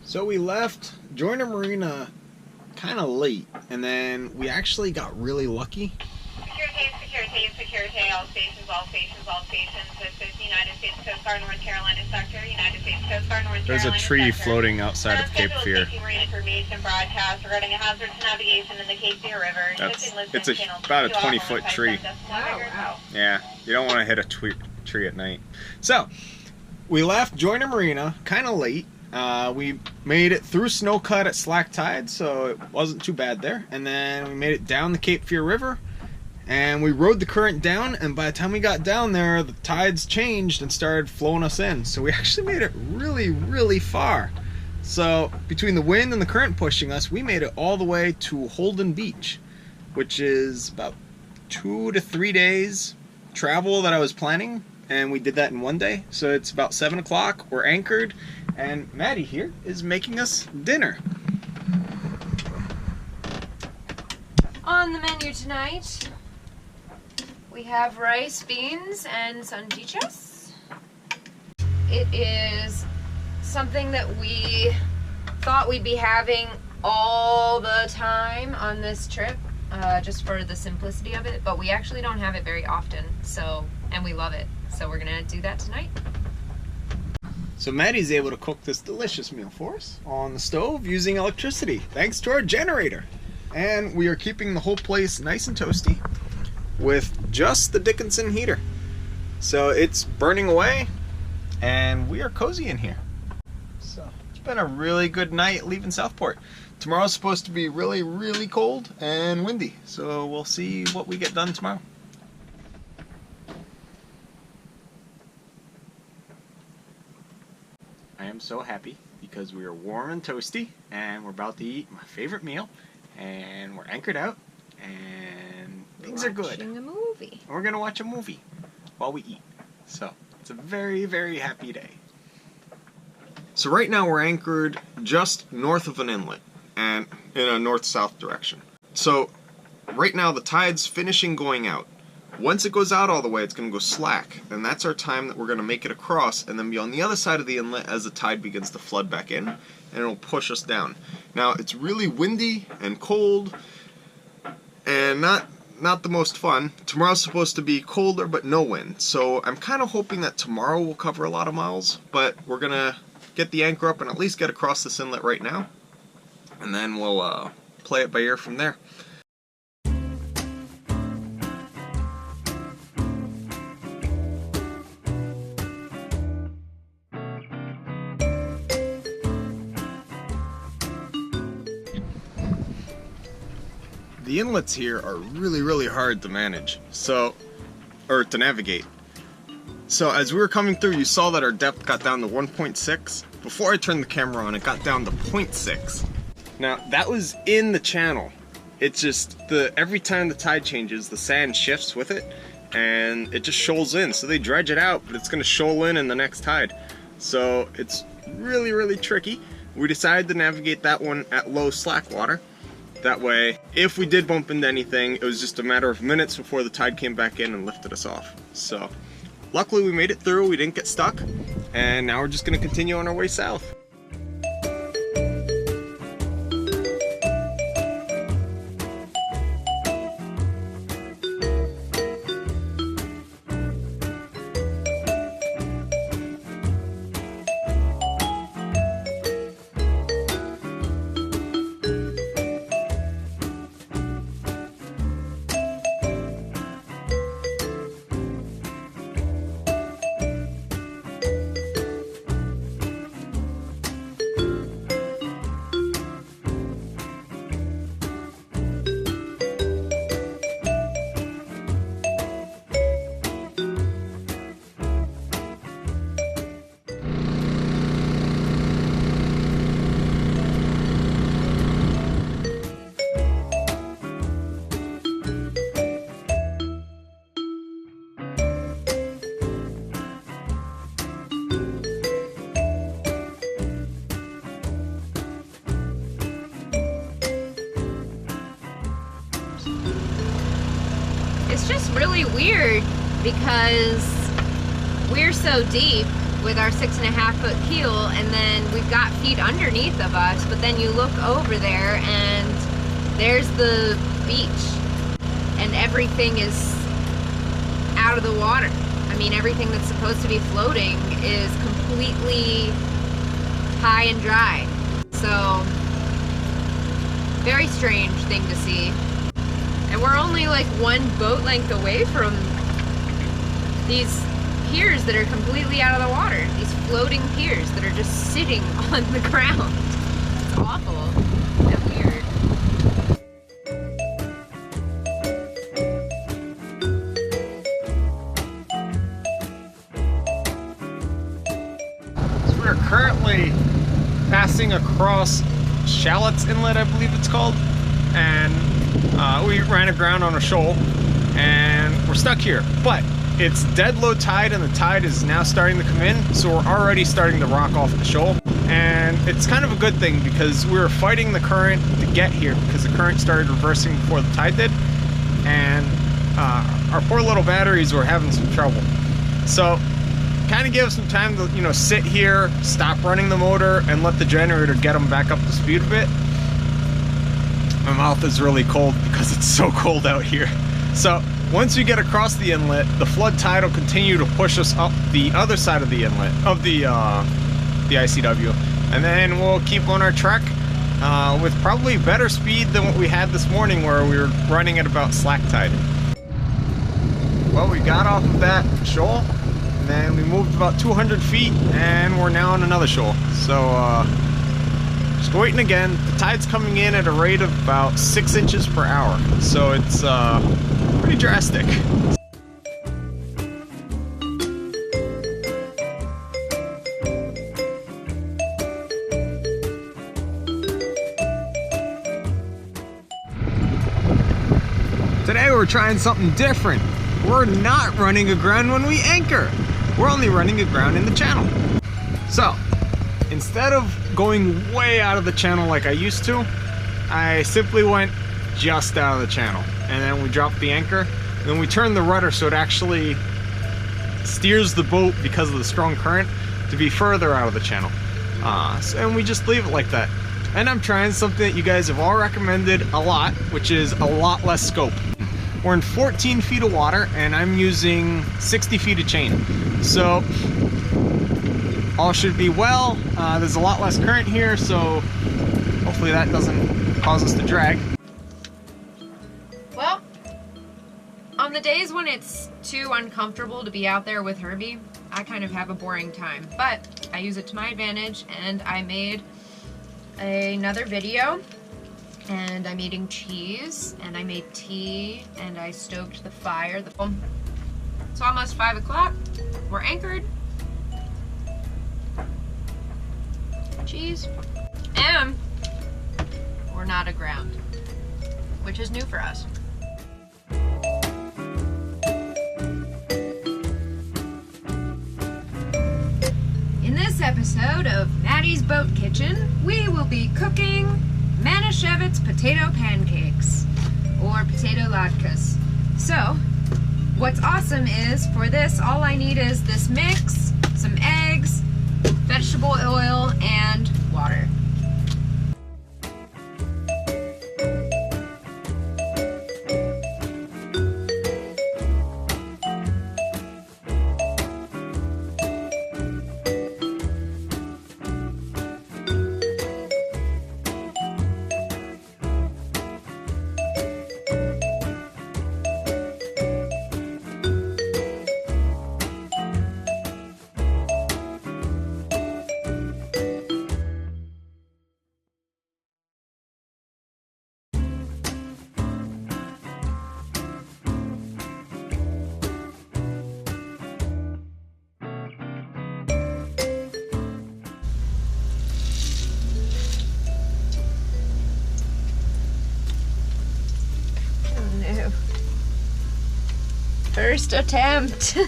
So we left Joyner Marina kind of late, and then we actually got really lucky. Security, all stations. This is United States Coast Guard, North Carolina sector. United States Coast Guard, North Carolina. There's a tree floating outside of Cape Fear. Marine information broadcast regarding a hazard to navigation in the Cape Fear River. It's about a 20-foot tree. Wow. Yeah, you don't want to hit a tree at night. So, we left Joyner Marina kind of late. We made it through Snowcut at slack tide, so it wasn't too bad there. And then we made it down the Cape Fear River, and we rode the current down, and by the time we got down there, the tides changed and started flowing us in. So we actually made it really, really far. So between the wind and the current pushing us, we made it all the way to Holden Beach, which is about 2 to 3 days travel that I was planning, and we did that in one day. So it's about 7 o'clock, we're anchored, and Maddie here is making us dinner. On the menu tonight, we have rice, beans, and sandichas. It is something that we thought we'd be having all the time on this trip, just for the simplicity of it, but we actually don't have it very often, and we love it. So we're gonna do that tonight. So Maddie's able to cook this delicious meal for us on the stove using electricity, thanks to our generator. And we are keeping the whole place nice and toasty with just the Dickinson heater. So it's burning away, and we are cozy in here. So it's been a really good night leaving Southport. Tomorrow's supposed to be really, really cold and windy, so we'll see what we get done tomorrow. I am so happy because we are warm and toasty, and we're about to eat my favorite meal, and we're anchored out, and things are good. Watching a movie. And we're gonna watch a movie while we eat. So it's a very, very happy day. So right now we're anchored just north of an inlet and in a north-south direction. So right now the tide's finishing going out. Once it goes out all the way, it's going to go slack, and that's our time that we're going to make it across and then be on the other side of the inlet as the tide begins to flood back in, and it'll push us down. Now, it's really windy and cold and not the most fun. Tomorrow's supposed to be colder but no wind, so I'm kind of hoping that tomorrow will cover a lot of miles, but we're going to get the anchor up and at least get across this inlet right now, and then we'll play it by ear from there. The inlets here are really, really hard to manage, or to navigate. So as we were coming through, you saw that our depth got down to 1.6. Before I turned the camera on, it got down to 0.6. Now, that was in the channel. It's just, every time the tide changes, the sand shifts with it, and it just shoals in. So they dredge it out, but it's going to shoal in the next tide. So it's really, really tricky. We decided to navigate that one at low slack water. That way, if we did bump into anything, it was just a matter of minutes before the tide came back in and lifted us off. So, luckily we made it through, we didn't get stuck, and now we're just going to continue on our way south. It's just really weird because we're so deep with our 6.5-foot keel, and then we've got feet underneath of us, but then you look over there and there's the beach and everything is out of the water. I mean, everything that's supposed to be floating is completely high and dry. So, very strange thing to see. And we're only like one boat length away from these piers that are completely out of the water. These floating piers that are just sitting on the ground. It's awful and weird. So we're currently passing across Shallott's Inlet, I believe it's called, and we ran aground on a shoal and we're stuck here, but it's dead low tide and the tide is now starting to come in, so we're already starting to rock off the shoal. And it's kind of a good thing because we were fighting the current to get here because the current started reversing before the tide did, and our poor little batteries were having some trouble. So kind of gave us some time to, you know, sit here, stop running the motor, and let the generator get them back up to speed a bit. My mouth is really cold because it's so cold out here. So once we get across the inlet, the flood tide will continue to push us up the other side of the inlet, of the ICW, and then we'll keep on our trek with probably better speed than what we had this morning where we were running at about slack tide. Well, we got off of that shoal, and then we moved about 200 feet, and we're now on another shoal. So, just waiting again. The tide's coming in at a rate of about 6 inches per hour, so it's pretty drastic. Today we're trying something different. We're not running aground when we anchor. We're only running aground in the channel. So, instead of going way out of the channel like I used to, I simply went just out of the channel. And then we dropped the anchor, and then we turned the rudder so it actually steers the boat because of the strong current to be further out of the channel. And we just leave it like that. And I'm trying something that you guys have all recommended a lot, which is a lot less scope. We're in 14 feet of water, and I'm using 60 feet of chain. So, all should be well. There's a lot less current here, so hopefully that doesn't cause us to drag. Well, on the days when it's too uncomfortable to be out there with Herbie, I kind of have a boring time. But I use it to my advantage, and I made another video. And I'm eating cheese, and I made tea, and I stoked the fire. It's almost 5 o'clock. We're anchored. Cheese. And we're not aground, which is new for us. In this episode of Maddie's Boat Kitchen, we will be cooking Manischewitz potato pancakes, or potato latkes. So, what's awesome is, for this, all I need is this mix, some eggs, vegetable oil, and water. First attempt.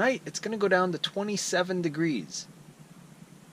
tonight it's going to go down to 27 degrees.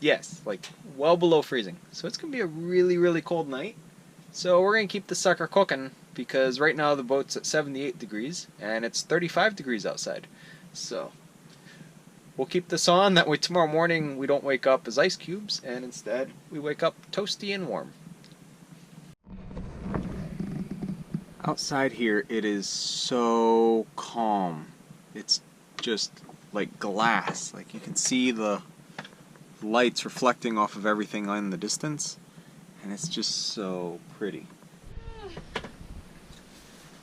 Yes, like well below freezing. So it's going to be a really, really cold night. So we're going to keep the sucker cooking because right now the boat's at 78 degrees and it's 35 degrees outside. So we'll keep this on, that way tomorrow morning we don't wake up as ice cubes and instead we wake up toasty and warm. Outside here it is so calm. It's just like glass. Like you can see the lights reflecting off of everything in the distance and it's just so pretty.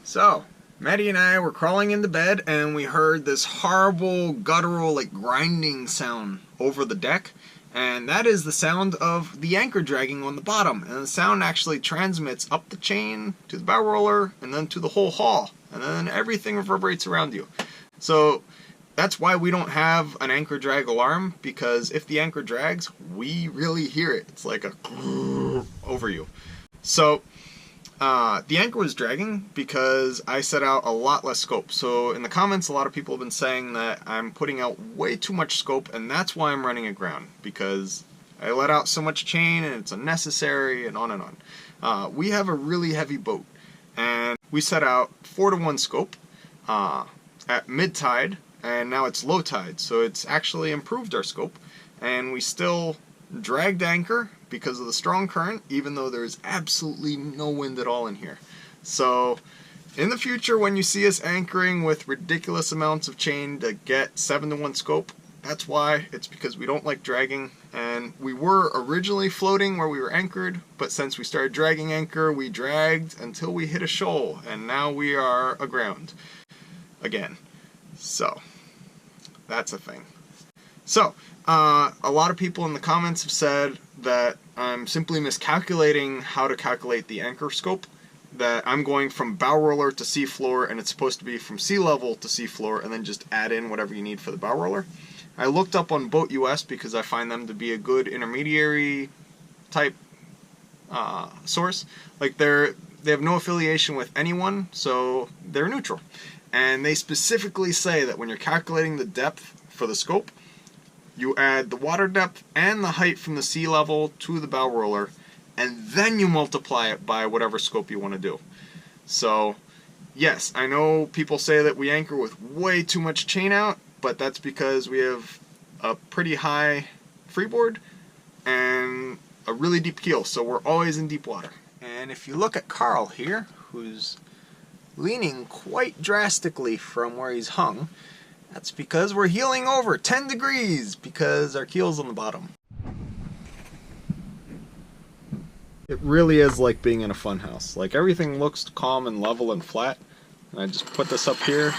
So Maddie and I were crawling into bed and we heard this horrible guttural like grinding sound over the deck, and that is the sound of the anchor dragging on the bottom, and the sound actually transmits up the chain to the bow roller and then to the whole hull, and then everything reverberates around you. So that's why we don't have an anchor drag alarm, because if the anchor drags, we really hear it. It's like a over you. So the anchor was dragging because I set out a lot less scope. So in the comments, a lot of people have been saying that I'm putting out way too much scope, and that's why I'm running aground, because I let out so much chain and it's unnecessary and on and on. We have a really heavy boat, and we set out 4-to-1 scope at mid-tide, and now it's low tide, so it's actually improved our scope, and we still dragged anchor because of the strong current, even though there's absolutely no wind at all in here. So in the future, when you see us anchoring with ridiculous amounts of chain to get 7-to-1 scope, that's why. It's because we don't like dragging, and we were originally floating where we were anchored, but since we started dragging anchor, we dragged until we hit a shoal, and now we are aground again. So that's a thing. So a lot of people in the comments have said that I'm simply miscalculating how to calculate the anchor scope, that I'm going from bow roller to sea floor and it's supposed to be from sea level to sea floor, and then just add in whatever you need for the bow roller. I looked up on Boat US because I find them to be a good intermediary type source. Like they have no affiliation with anyone, so they're neutral. And they specifically say that when you're calculating the depth for the scope, you add the water depth and the height from the sea level to the bow roller, and then you multiply it by whatever scope you want to do. So, yes, I know people say that we anchor with way too much chain out, but that's because we have a pretty high freeboard and a really deep keel, so we're always in deep water. And if you look at Carl here, who's leaning quite drastically from where he's hung, that's because we're heeling over 10 degrees because our keel's on the bottom. It really is like being in a fun house. Like everything looks calm and level and flat. And I just put this up here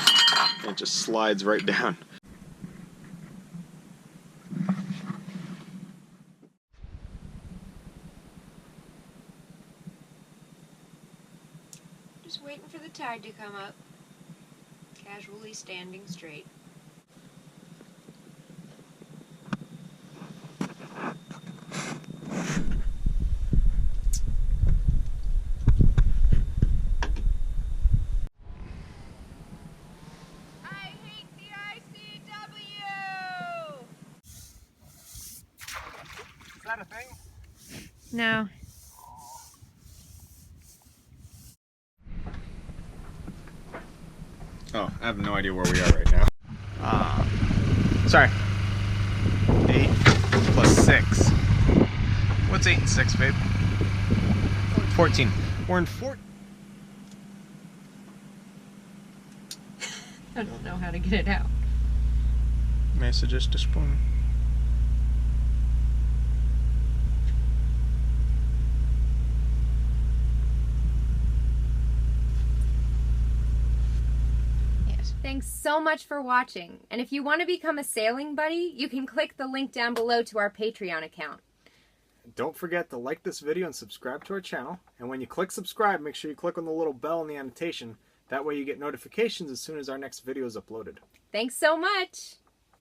and it just slides right down. Just waiting for the tide to come up. Casually standing straight. Is that a thing? No. Oh, I have no idea where we are right now. Sorry. 8 plus 6. What's 8 and 6, babe? 14. We're in 14. I don't know how to get it out. May I suggest a spoon? Thanks so much for watching, and if you want to become a sailing buddy, you can click the link down below to our Patreon account. Don't forget to like this video and subscribe to our channel, and when you click subscribe, make sure you click on the little bell in the annotation. That way you get notifications as soon as our next video is uploaded. Thanks so much!